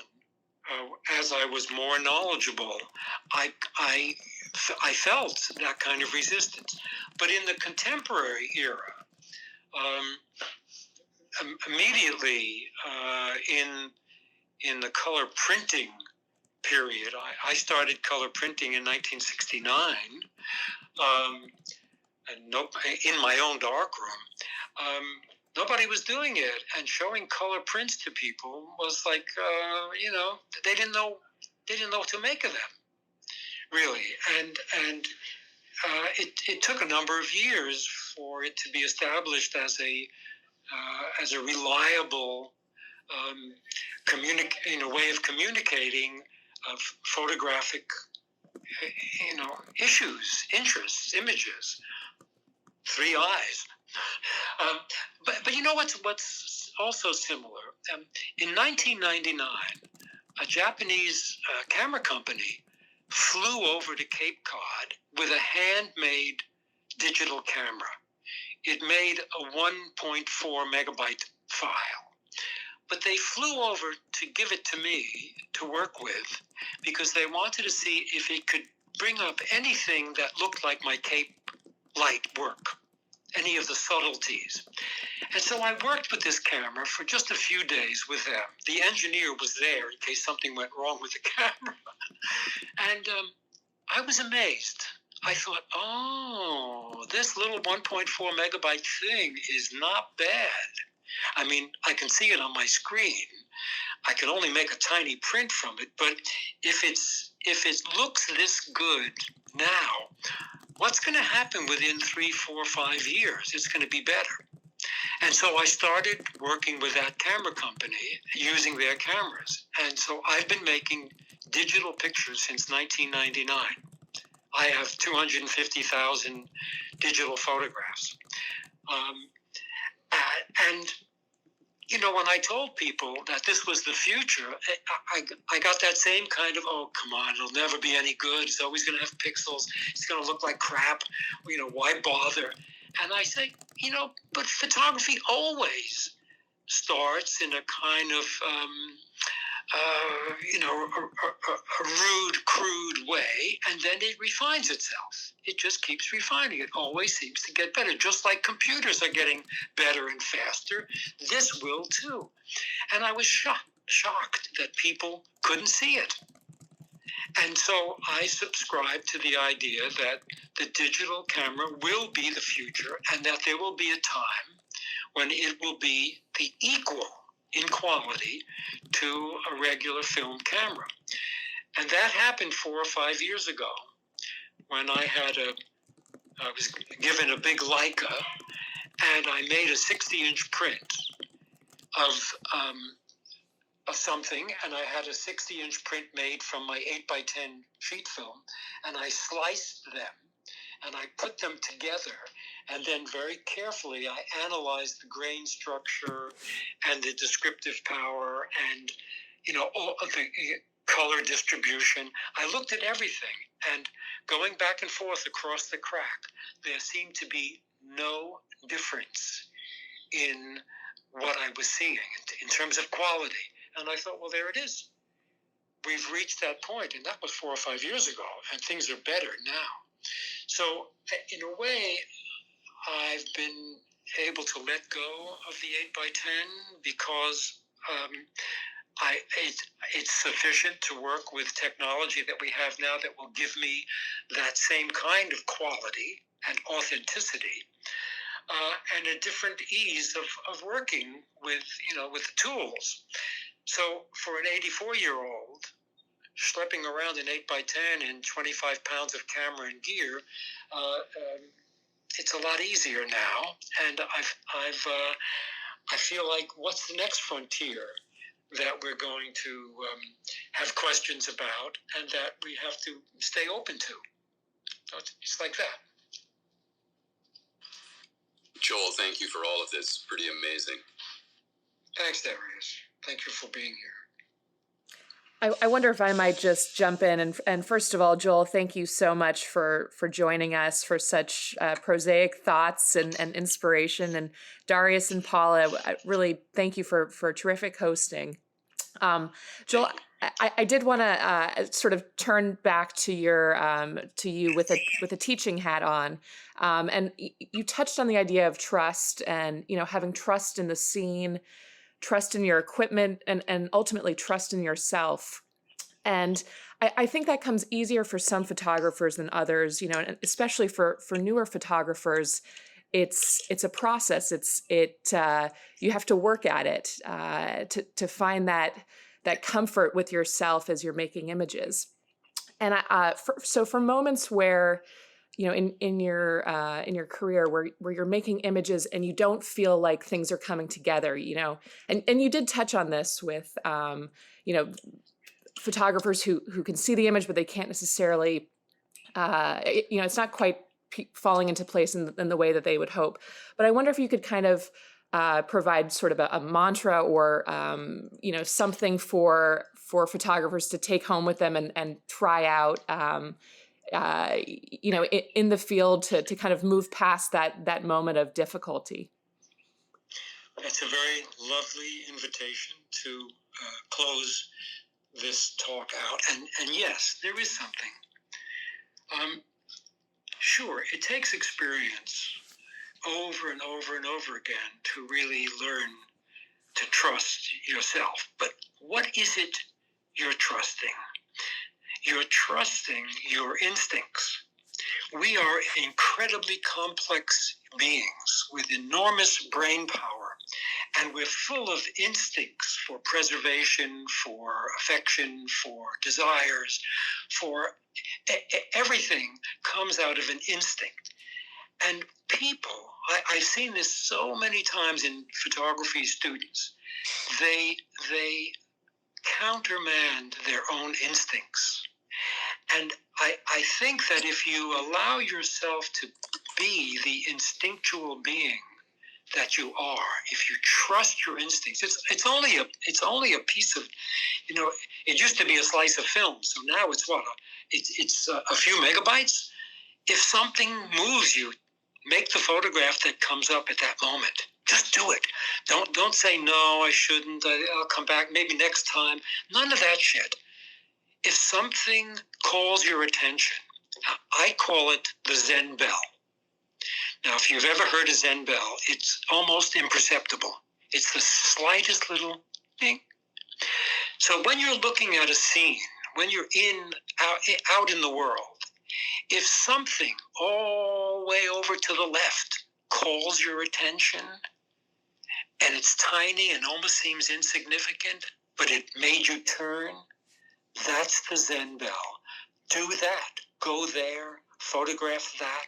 as I was more knowledgeable, I felt that kind of resistance. But in the contemporary era, immediately in the color printing period, I started color printing in 1969, in my own darkroom. Nobody was doing it, and showing color prints to people was like, you know, they didn't know what to make of them, really. And it took a number of years for it to be established as a reliable way of communicating of photographic, you know, issues, interests, images. 3 eyes. But you know what's also similar? In 1999, a Japanese camera company flew over to Cape Cod with a handmade digital camera. It made a 1.4 megabyte file. but they flew over to give it to me to work with because they wanted to see if it could bring up anything that looked like my cape light work, any of the subtleties. And so I worked with this camera for just a few days with them. The engineer was there in case something went wrong with the camera. And I was amazed. I thought, oh, this little 1.4 megabyte thing is not bad. I mean, I can see it on my screen. I can only make a tiny print from it, but if it looks this good now, what's going to happen within 3, 4, 5 years? It's going to be better. And so I started working with that camera company using their cameras. And so I've been making digital pictures since 1999. I have 250,000 digital photographs. And, you know, when I told people that this was the future, I got that same kind of, oh, come on, it'll never be any good. It's always going to have pixels. It's going to look like crap. You know, why bother? And I say, you know, but photography always starts in a kind of, you know, a rude, crude way, and then it refines itself. It just keeps refining. It always seems to get better. Just like computers are getting better and faster, this will too. And I was shocked that people couldn't see it. And so I subscribe to the idea that the digital camera will be the future and that there will be a time when it will be the equal in quality to a regular film camera. And that happened 4 or 5 years ago when I was given a big Leica and I made a 60-inch print of something, and I had a 60-inch print made from my 8x10 sheet film, and I sliced them and I put them together, and then very carefully I analyzed the grain structure and the descriptive power and, you know, all of the color distribution. I looked at everything, and going back and forth across the crack, there seemed to be no difference in what I was seeing in terms of quality. And I thought, well, there it is. We've reached that point, and that was 4 or 5 years ago, and things are better now. So in a way, I've been able to let go of the 8x10 because it's sufficient to work with technology that we have now that will give me that same kind of quality and authenticity. And a different ease of working with, you know, with the tools. So for an 84-year-old, schlepping around an 8x10 and 25 pounds of camera and gear, it's a lot easier now. And I feel like, what's the next frontier that we're going to have questions about and that we have to stay open to? So it's like that. Joel, thank you for all of this. Pretty amazing. Thanks, Darius. Thank you for being here. I wonder if I might just jump in. And first of all, Joel, thank you so much for joining us, for such prosaic thoughts and inspiration. And Darius and Paula, really thank you for terrific hosting. Joel, I did want to sort of turn back to you with a teaching hat on, and you touched on the idea of trust and, you know, having trust in the scene, trust in your equipment, and ultimately trust in yourself. And I think that comes easier for some photographers than others, you know, and especially for newer photographers. It's a process. You have to work at it to find that comfort with yourself as you're making images. And so for moments where, you know, in your career where you're making images and you don't feel like things are coming together, you know, and you did touch on this with, you know, photographers who can see the image, but they can't necessarily, you know, it's not quite falling into place in the way that they would hope. But I wonder if you could kind of provide sort of a mantra or, you know, something for photographers to take home with them and try out, you know, in the field to kind of move past that moment of difficulty. That's a very lovely invitation to close this talk out. And yes, there is something. Sure, it takes experience over and over and over again to really learn to trust yourself. But what is it you're trusting? You're trusting your instincts. We are incredibly complex beings with enormous brain power, and we're full of instincts for preservation, for affection, for desires, for everything comes out of an instinct. And people, I've seen this so many times in photography students, they countermand their own instincts. And I think that if you allow yourself to be the instinctual being that you are, if you trust your instincts, it's only a piece of, it used to be a slice of film, so now it's what? It's a few megabytes. If something moves you, make the photograph that comes up at that moment. Just do it. Don't say, no, I shouldn't. I'll come back maybe next time. None of that shit. If something calls your attention, I call it the Zen bell. Now, if you've ever heard a Zen bell, it's almost imperceptible. It's the slightest little ding. So when you're looking at a scene, when you're out in the world, if something all the way over to the left calls your attention, and it's tiny and almost seems insignificant, but it made you turn, that's the Zen bell. Do that. Go there. Photograph that.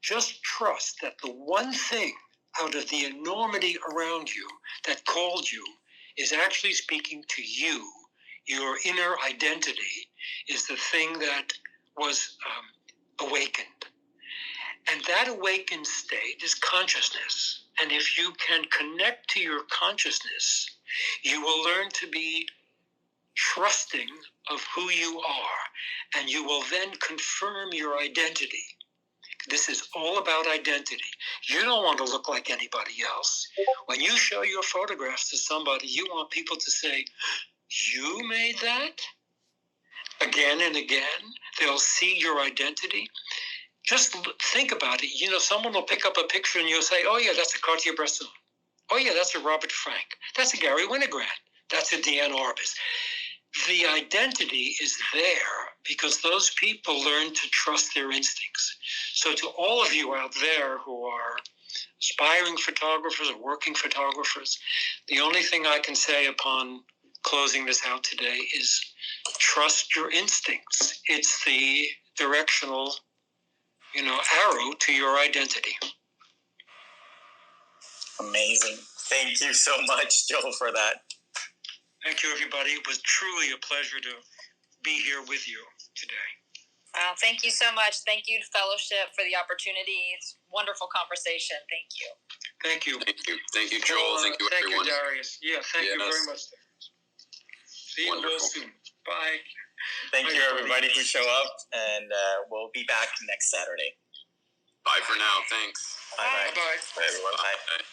Just trust that the one thing out of the enormity around you that called you is actually speaking to you. Your inner identity is the thing that was awakened. And that awakened state is consciousness. And if you can connect to your consciousness, you will learn to be trusting of who you are, and you will then confirm your identity. This is all about identity. You don't want to look like anybody else. When you show your photographs to somebody, you want people to say, you made that? Again and again, they'll see your identity. Just think about it. Someone will pick up a picture and you'll say, oh yeah, that's a Cartier-Bresson. Oh yeah, that's a Robert Frank. That's a Gary Winogrand. That's a Deanne Arbus. The identity is there because those people learn to trust their instincts. So to all of you out there who are aspiring photographers or working photographers, the only thing I can say upon closing this out today is trust your instincts. It's the directional, arrow to your identity. Amazing. Thank you so much, Joel, for that. Thank you, everybody. It was truly a pleasure to be here with you today. Wow, thank you so much. Thank you to Fellowship for the opportunity. It's a wonderful conversation. Thank you. Thank you. Thank you. Thank you, Joel. Thank you, everyone. Thank you, Darius. Yeah, thank you very much, Darius. See you real soon. Bye. Thank you, everybody, who show up, and we'll be back next Saturday. Bye for now. Thanks. Bye-bye. Bye-bye. Bye, everyone. Bye. Bye.